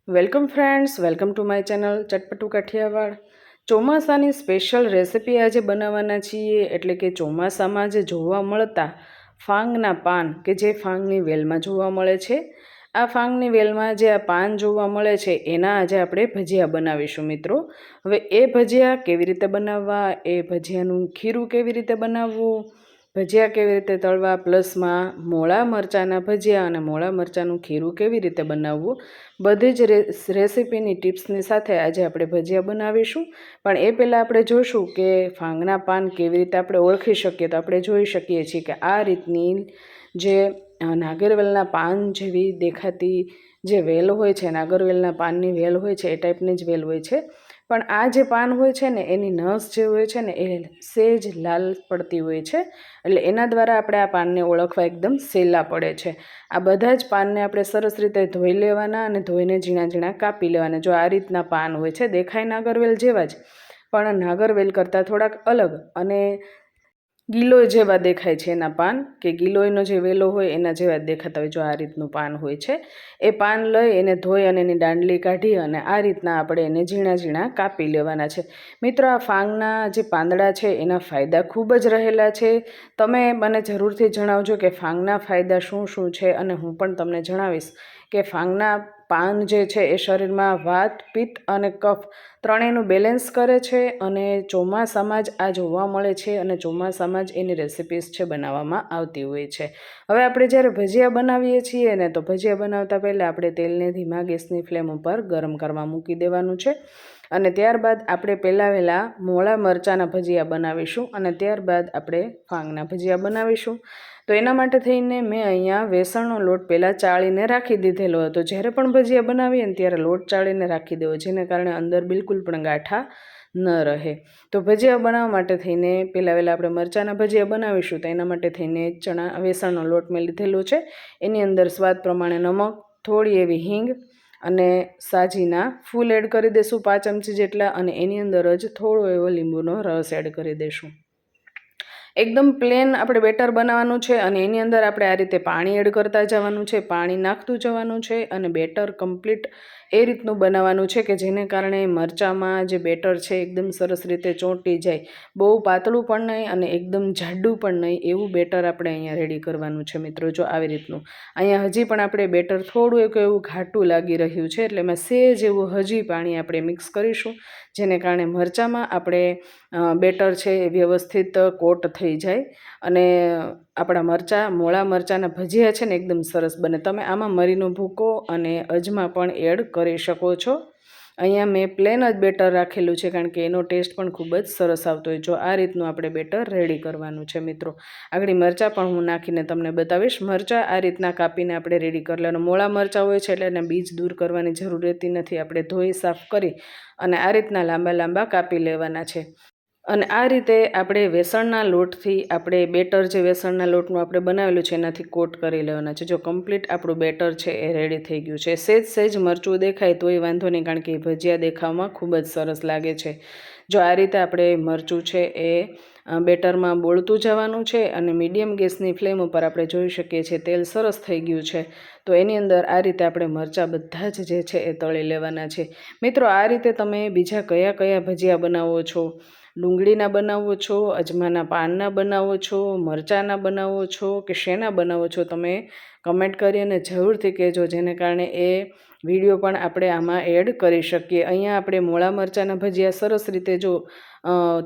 Welcome friends, welcome to my channel Chatpatu Kathiyawad. ચોમાસાની special recipe આજે બનાવવાના છીએ, એટલે કે ચોમાસામાં જે જોવા મળતા ફાંગના પાન કે જે ફાંગની વેલમાં જોવા મળે છે, આ ફાંગની વેલમાં જે આ પાન જોવા મળે છે એના આજે આપણે ભજીયા બનાવીશું મિત્રો. હવે એ ભજીયા કેવી રીતે બનાવવા, એ ભજીયાનું ખીરું કેવી રીતે બનાવવું, ભજીયા કેવી રીતે તળવા, પ્લસમાં મોળા મરચાંના ભજીયા અને મોળા મરચાંનું ખીરું કેવી રીતે બનાવવું, બધી જ રેસિપીની ટિપ્સની સાથે આજે આપણે ભજીયા બનાવીશું. પણ એ પહેલાં આપણે જોઈશું કે ફાંગના પાન કેવી રીતે આપણે ઓળખી શકીએ. તો આપણે જોઈ શકીએ છીએ કે આ રીતની જે નાગરવેલના પાન જેવી દેખાતી જે વેલ હોય છે, નાગરવેલના પાનની વેલ હોય છે, એ ટાઈપની જ વેલ હોય છે. પણ આ જે પાન હોય છે ને એની નસ જે હોય છે ને એ સેજ લાલ પડતી હોય છે, એટલે એના દ્વારા આપણે આ પાનને ઓળખવા એકદમ સહેલા પડે છે. આ બધા જ પાનને આપણે સરસ રીતે ધોઈ લેવાના અને ધોઈને ઝીણા ઝીણા કાપી લેવાના. જો આ રીતના પાન હોય છે, દેખાય નાગરવેલ જેવા જ, પણ નાગરવેલ કરતાં થોડાક અલગ અને ગિલોય જેવા દેખાય છે એના પાન, કે ગિલોયનો જે વેલો હોય એના જેવા જ દેખાતા હોય. જો આ રીતનું પાન હોય છે, એ પાન લઈ એને ધોઈ અને એની દાંડલી કાઢી અને આ રીતના આપણે એને ઝીણા ઝીણા કાપી લેવાના છે. મિત્રો, આ ફાંગના જે પાંદડા છે એના ફાયદા ખૂબ જ રહેલા છે. તમે મને જરૂરથી જણાવજો કે ફાંગના ફાયદા શું શું છે, અને હું પણ તમને જણાવીશ કે ફાંગના પાન જે છે એ શરીરમાં વાત, પિત્ત અને કફ ત્રણેયનું બેલેન્સ કરે છે, અને ચોમાસામાં જ આ જોવા મળે છે, અને ચોમાસામાં જ એની રેસિપીસ છે બનાવવામાં આવતી હોય છે. હવે આપણે જ્યારે ભજીયા બનાવીએ છીએ ને, તો ભજીયા બનાવતા પહેલાં આપણે તેલને ધીમા ગેસની ફ્લેમ ઉપર ગરમ કરવા મૂકી દેવાનું છે, અને ત્યારબાદ આપણે વહેલા મોળા મરચાંના ભજીયા બનાવીશું, અને ત્યારબાદ આપણે ફાંગના ભજીયા બનાવીશું. તો એના માટે થઈને મેં અહીંયા વેસણનો લોટ પહેલાં ચાળીને રાખી દીધેલો હતો. જ્યારે પણ ભજીયા બનાવીએ ને ત્યારે લોટ ચાળીને રાખી દેવો, જેને કારણે અંદર બિલકુલ પણ ગાંઠા ન રહે. તો ભજીયા બનાવવા માટે થઈને વહેલા આપણે મરચાંના ભજીયા બનાવીશું, તો એના માટે થઈને વેસણનો લોટ મેં લીધેલો છે. એની અંદર સ્વાદ પ્રમાણે નમક, થોડી એવી હિંગ અને સાજીના ફૂલ એડ કરી દઈશું 5 ચમચી જેટલા, અને એની અંદર જ થોડો એવો લીંબુનો રસ એડ કરી દઈશું. એકદમ પ્લેન આપણે બેટર બનાવવાનું છે, અને એની અંદર આપણે આ રીતે પાણી એડ કરતા જવાનું છે, પાણી નાખતું જવાનું છે, અને બેટર કમ્પ્લીટ એ રીતનું બનાવવાનું છે કે જેને કારણે મરચાંમાં જે બેટર છે એકદમ સરસ રીતે ચોંટી જાય. બહુ પાતળું પણ નહીં અને એકદમ જાડું પણ નહીં, એવું બેટર આપણે અહીંયા રેડી કરવાનું છે મિત્રો. જો આવી રીતનું અહીંયા હજી પણ આપણે બેટર થોડું એવું ઘાટું લાગી રહ્યું છે, એટલે એમાં સેજ એવું હજી પાણી આપણે મિક્સ કરીશું, જેને કારણે મરચાંમાં આપણે બેટર છે એ વ્યવસ્થિત કોટ થઈ જાય, અને આપણા મોળા મરચાંના ભજીયા છે ને એકદમ સરસ બને. તમે આમાં મરીનો ભૂકો અને અજમા પણ એડ કરી શકો છો. અહીંયા મેં પ્લેન જ બેટર રાખેલું છે, કારણ કે એનો ટેસ્ટ પણ ખૂબ જ સરસ આવતો હોય. જો આ રીતનું આપણે બેટર રેડી કરવાનું છે મિત્રો. આગળ મરચાં પણ હું નાખીને તમને બતાવીશ. મરચાં આ રીતના કાપીને આપણે રેડી કરી લેવાનું. મોળા મરચાં હોય છે એટલે એને બીજ દૂર કરવાની જરૂર રહેતી નથી. આપણે ધોઈ સાફ કરી અને આ રીતના લાંબા લાંબા કાપી લેવાના છે. અને આ રીતે આપણે વેસણના લોટથી આપણે બેટર જે વેસણના લોટનું આપણે બનાવેલું છે એનાથી કોટ કરી લેવાના છે. જો કમ્પ્લીટ આપણું બેટર છે એ રેડી થઈ ગયું છે. સેજ મરચું દેખાય તોય વાંધો નહીં, કારણ કે ભજીયા દેખાવમાં ખૂબ જ સરસ લાગે છે. જો આ રીતે આપણે મરચું છે એ બેટરમાં બોળતું જવાનું છે, અને મીડિયમ ગેસની ફ્લેમ ઉપર આપણે જોઈ શકીએ છીએ તેલ સરસ થઈ ગયું છે. તો એની અંદર આ રીતે આપણે મરચાં બધા જ જે છે એ તળી લેવાના છે. મિત્રો, આ રીતે તમે બીજા કયા કયા ભજીયા બનાવો છો? ડુંગળીના બનાવો છો, અજમાના પાનના બનાવો છો, મરચાંના બનાવો છો, કે શેના બનાવો છો? તમે કમેન્ટ કરી અને જરૂરથી કહેજો, જેને કારણે એ વિડીયો પણ આપણે આમાં એડ કરી શકીએ. અહીંયા આપણે મોળા મરચાંના ભજીયા સરસ રીતે જો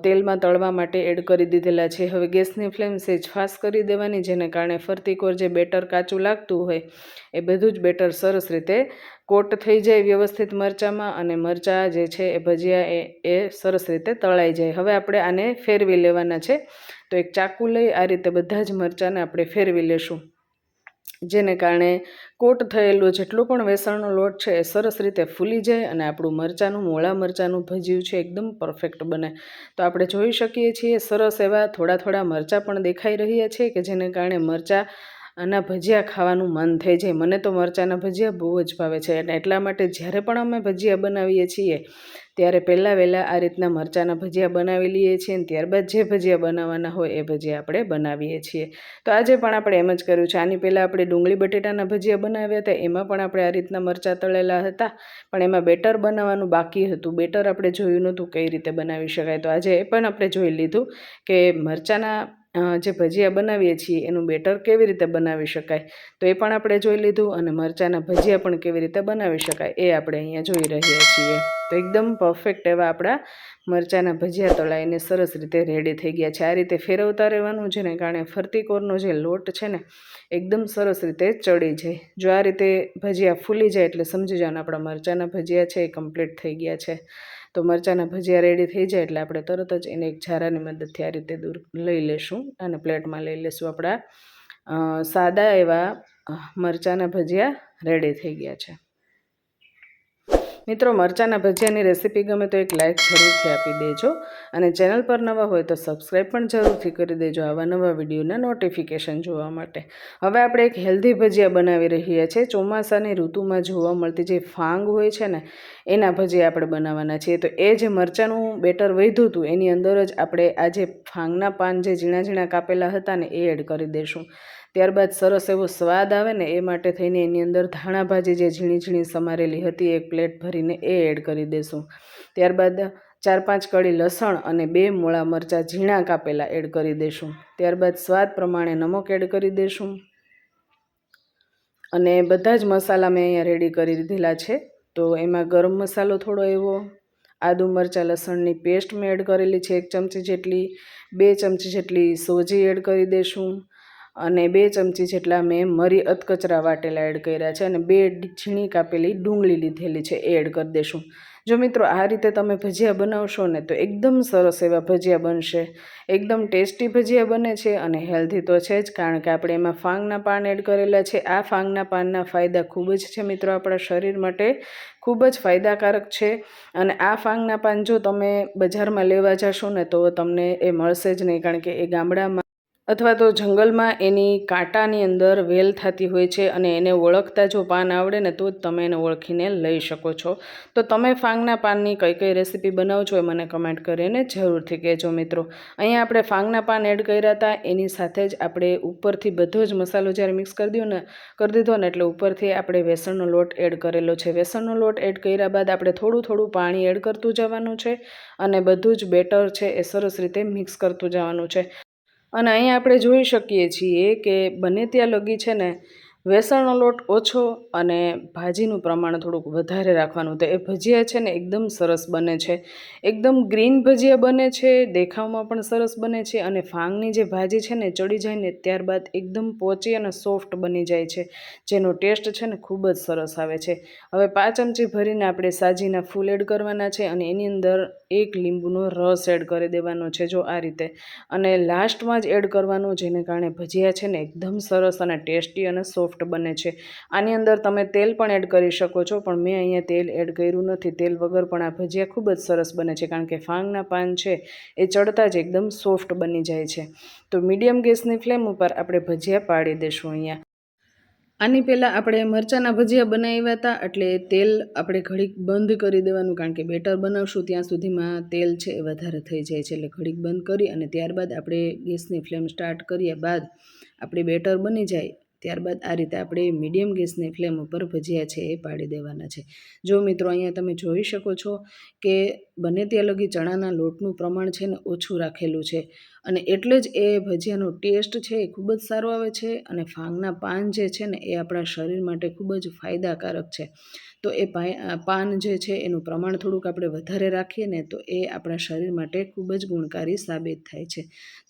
તેલમાં તળવા માટે એડ કરી દીધેલા છે. હવે ગેસની ફ્લેમ સેજ ફાસ્ટ કરી દેવાની, જેને કારણે ફરતીકોર જે બેટર કાચું લાગતું હોય એ બધું જ બેટર સરસ રીતે કોટ થઈ જાય વ્યવસ્થિત મરચાંમાં, અને મરચાં જે છે એ ભજીયા એ સરસ રીતે તળાઈ જાય. હવે આપણે આને ફેરવી લેવાના છે. તો એક ચાકુ લઈ આ રીતે બધા જ મરચાંને આપણે ફેરવી લેશું, જેને કારણે કોટ થયેલો જેટલો પણ વેસણનો લોટ છે એ સરસ રીતે ફૂલી જાય, અને આપણું મોળા મરચાંનું ભજીયું છે એકદમ પરફેક્ટ બને. તો આપણે જોઈ શકીએ છીએ સરસ એવા થોડા થોડા મરચાં પણ દેખાઈ રહ્યા છે, કે જેને કારણે મરચાં આના ભજીયા ખાવાનું મન થઈ જાય. મને તો મરચાંના ભજીયા બહુ જ ભાવે છે અને એટલા માટે જ્યારે પણ અમે ભજીયા બનાવીએ છીએ ત્યારે વહેલાં આ રીતના મરચાંના ભજીયા બનાવી લઈએ છીએ અને ત્યારબાદ જે ભજીયા બનાવવાના હોય એ ભજીયા આપણે બનાવીએ છીએ. તો આજે પણ આપણે એમ જ કર્યું છે. આની પહેલાં આપણે ડુંગળી બટેટાના ભજીયા બનાવ્યા હતા, એમાં પણ આપણે આ રીતના મરચાં તળેલા હતા, પણ એમાં બેટર બનાવવાનું બાકી હતું. બેટર આપણે જોયું નહોતું કઈ રીતે બનાવી શકાય. તો આજે એ પણ આપણે જોઈ લીધું કે મરચાંના જે ભજીયા બનાવીએ છીએ એનું બેટર કેવી રીતે બનાવી શકાય, તો એ પણ આપણે જોઈ લીધું અને મરચાંના ભજીયા પણ કેવી રીતે બનાવી શકાય એ આપણે અહીંયા જોઈ રહ્યા છીએ. તો એકદમ પરફેક્ટ એવા આપણા મરચાંના ભજીયા તળાઈને સરસ રીતે રેડી થઈ ગયા છે. આ રીતે ફેરવતા રહેવાનું છે ને, કારણે ફરતી કોરનો જે લોટ છે ને એકદમ સરસ રીતે ચડી જાય. જો આ રીતે ભજીયા ફૂલી જાય એટલે સમજી જવાનું આપણા મરચાંના ભજીયા છે એ કમ્પ્લીટ થઈ ગયા છે. તો મરચાંના ભજીયા રેડી થઈ જાય એટલે આપણે તરત જ એને એક ઝારાની મદદથી આ રીતે દૂર લઈ લેશું અને પ્લેટમાં લઈ લેશું. આપણા સાદા એવા મરચાંના ભજીયા રેડી થઈ ગયા છે. મિત્રો, મરચાંના ભજીયાની રેસીપી ગમે તો એક લાઇક જરૂરથી આપી દેજો અને ચેનલ પર નવા હોય તો સબસ્ક્રાઈબ પણ જરૂરથી કરી દેજો આવા નવા વિડીયોના નોટિફિકેશન જોવા માટે. હવે આપણે એક હેલ્ધી ભજીયા બનાવી રહ્યા છીએ. ચોમાસાની ઋતુમાં જોવા મળતી જે ફાંગ હોય છે ને એના ભજીયા આપણે બનાવવાના છીએ. તો એ જે મરચાંનું બેટર વધ્યું હતું એની અંદર જ આપણે આ જે ફાંગના પાન જે ઝીણા ઝીણા કાપેલા હતા ને એ એડ કરી દઈશું. ત્યારબાદ સરસ એવો સ્વાદ આવે ને એ માટે થઈને એની અંદર ધાણા ભાજી જે ઝીણી ઝીણી સમારેલી હતી એક પ્લેટ ભરીને એ એડ કરી દઈશું. ત્યારબાદ 4-5 કળી લસણ અને 2 મૂળા મરચાં ઝીણા કાપેલા એડ કરી દઈશું. ત્યારબાદ સ્વાદ પ્રમાણે નમક એડ કરી દઈશું અને બધા જ મસાલા મેં અહીંયા રેડી કરી દીધેલા છે. તો એમાં ગરમ મસાલો થોડો એવો, આદુ મરચાં લસણની પેસ્ટ મેં એડ કરેલી છે 1 ચમચી જેટલી, 2 ચમચી જેટલી સોજી એડ કરી દઈશું અને 2 ચમચી જેટલા મેં મરી અધકચરા વાટેલા એડ કર્યા છે અને 2 ઝીણી કાપેલી ડુંગળી લીધેલી છે એ એડ કરી દઈશું. જો મિત્રો આ રીતે તમે ભજીયા બનાવશો ને તો એકદમ સરસ એવા ભજીયા બનશે. એકદમ ટેસ્ટી ભજીયા બને છે અને હેલ્ધી તો છે જ, કારણ કે આપણે એમાં ફાંગના પાન એડ કરેલા છે. આ ફાંગના પાનના ફાયદા ખૂબ જ છે મિત્રો, આપણા શરીર માટે ખૂબ જ ફાયદાકારક છે. અને આ ફાંગના પાન જો તમે બજારમાં લેવા જશો ને તો તમને એ મળશે જ નહીં, કારણ કે એ ગામડામાં અથવા તો જંગલમાં એની કાંટાની અંદર વેલ થતી હોય છે અને એને ઓળખતા જો પાન આવડે ને તો જ તમે એને ઓળખીને લઈ શકો છો. તો તમે ફાંગના પાનની કઈ કઈ રેસીપી બનાવો છો એ મને કમેન્ટ કરીને જરૂરથી કહેજો મિત્રો. અહીંયા આપણે ફાંગના પાન એડ કર્યા હતા, એની સાથે જ આપણે ઉપરથી બધો જ મસાલો જ્યારે મિક્સ કરી દીધો ને એટલે ઉપરથી આપણે બેસનનો લોટ એડ કરેલો છે. બેસનનો લોટ એડ કર્યા બાદ આપણે થોડું પાણી એડ કરતું જવાનું છે અને બધું જ બેટર છે એ સરસ રીતે મિક્સ કરતું જવાનું છે. અને અહીંયા આપણે જોઈ શકીએ છીએ કે બને ત્યાં લગી છે ને બેસનનો લોટ ઓછો અને ભાજીનું પ્રમાણ થોડુંક વધારે રાખવાનું. તો એ ભજીયા છે ને એકદમ સરસ બને છે, એકદમ ગ્રીન ભજીયા બને છે, દેખાવમાં પણ સરસ બને છે અને ફાંગની જે ભાજી છે ને ચડી જાય ને ત્યારબાદ એકદમ પોચી અને સોફ્ટ બની જાય છે, જેનો ટેસ્ટ છે ને ખૂબ જ સરસ આવે છે. હવે 5 ચમચી ભરીને આપણે સાજીના ફૂલ એડ કરવાના છે અને એની અંદર 1 લીંબુનો રસ એડ કરી દેવાનો છે જો આ રીતે, અને લાસ્ટમાં જ એડ કરવાનું, જેને કારણે ભજીયા છે ને એકદમ સરસ અને ટેસ્ટી અને સોફ્ટ બને છે. આની અંદર તમે તેલ પણ એડ કરી શકો છો, પણ મેં અહીંયા તેલ એડ કર્યું નથી. તેલ વગર પણ આ ભજીયા ખૂબ જ સરસ બને છે, કારણ કે ફાંગના પાન છે એ ચડતા જ એકદમ સોફ્ટ બની જાય છે. તો મીડિયમ ગેસની ફ્લેમ ઉપર આપણે ભજીયા પાડી દઈશું. અહીંયા આની પહેલાં આપણે મરચાંના ભજીયા બનાવ્યા હતા એટલે તેલ આપણે ઘડીક બંધ કરી દેવાનું, કારણ કે બેટર બનાવશું ત્યાં સુધીમાં તેલ છે એ વધારે થઈ જાય છે. એટલે ઘડીક બંધ કરી અને ત્યારબાદ આપણે ગેસની ફ્લેમ સ્ટાર્ટ કર્યા બાદ આપણે બેટર બની જાય ત્યારબાદ આ રીતે આપણે મીડિયમ ગેસની ફ્લેમ ઉપર ભજીયા છે એ પાડી દેવાના છે. જો મિત્રો અહીંયા તમે જોઈ શકો છો કે બને ત્યાં લગી ચણાના લોટનું પ્રમાણ છે ને ઓછું રાખેલું છે અને એટલે જ એ ભજીયાનો ટેસ્ટ છે એ ખૂબ જ સારો આવે છે અને ફાંગના પાન જે છે ને એ આપણા શરીર માટે ખૂબ જ ફાયદાકારક છે. તો એ પાન જે છે એનું પ્રમાણ થોડુંક આપણે વધારે રાખીએ ને તો એ આપણા શરીર માટે ખૂબ જ ગુણકારી સાબિત થાય છે.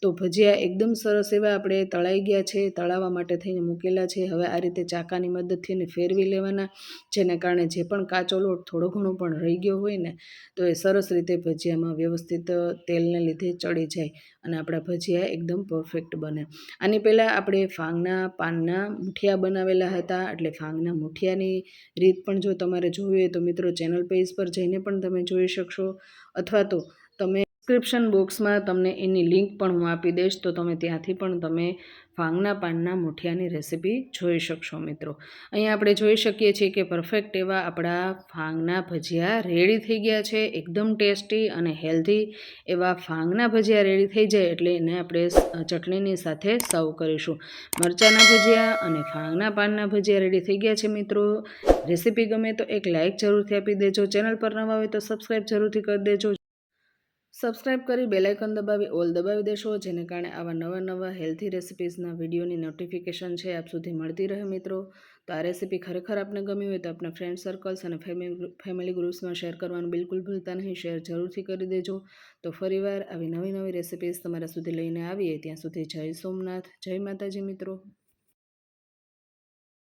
તો ભજીયા એકદમ સરસ એવા આપણે તળાઈ ગયા છે, તળાવવા માટે થઈને મૂકેલા છે. હવે આ રીતે ચાકાની મદદથી એને ફેરવી લેવાના, જેને કારણે જે પણ કાચો લોટ થોડો ઘણો પણ રહી ગયો હોય ને તો એ સરસ રીતે ભજીયામાં વ્યવસ્થિત તેલને લીધે ચડી જાય અને આપણા ભજીયા એકદમ પરફેક્ટ બને. આની પહેલાં આપણે ફાંગના પાનના મુઠિયા બનાવેલા હતા, એટલે ફાંગના મુઠિયાની રીત પણ જો તમારે જોવી હોય તો મિત્રો ચેનલ પેજ પર જઈને પણ તમે જોઈ શકશો, અથવા તો તમે ડિસ્ક્રિપ્શન બોક્સમાં તમને એની લિંક પણ હું આપી દઈશ, તો તમે ત્યાંથી પણ તમે ફાંગના પાનના મુઠિયાની રેસીપી જોઈ શકશો મિત્રો. અહીંયા આપણે જોઈ શકીએ છીએ કે પરફેક્ટ એવા આપણા ફાંગના ભજીયા રેડી થઈ ગયા છે. એકદમ ટેસ્ટી અને હેલ્ધી એવા ફાંગના ભજીયા રેડી થઈ જાય એટલે એને આપણે ચટણીની સાથે સર્વ કરીશું. મરચાંના ભજીયા અને ફાંગના પાનના ભજીયા રેડી થઈ ગયા છે મિત્રો. રેસીપી ગમે તો એક લાઇક જરૂરથી આપી દેજો. ચેનલ પર નવા હોય તો સબસ્ક્રાઈબ જરૂરથી કરી દેજો. સબસ્ક્રાઈબ કરી બેલ આઇકન દબાવી ઓલ દબાવી દેશો, જેને કારણે આવા નવા હેલ્ધી રેસિપીઝના વિડીયોની નોટિફિકેશન છે આપ સુધી મળતી રહે મિત્રો. તો આ રેસીપી ખરેખર આપને ગમી હોય તો આપણા ફ્રેન્ડ સર્કલ્સ અને ફેમિલી ગ્રુપ્સમાં શેર કરવાનું બિલકુલ ભૂલતા નહીં. શેર જરૂરથી કરી દેજો. તો ફરીવાર આવી નવી રેસિપીઝ તમારા સુધી લઈને આવીએ ત્યાં સુધી જય સોમનાથ, જય માતાજી મિત્રો.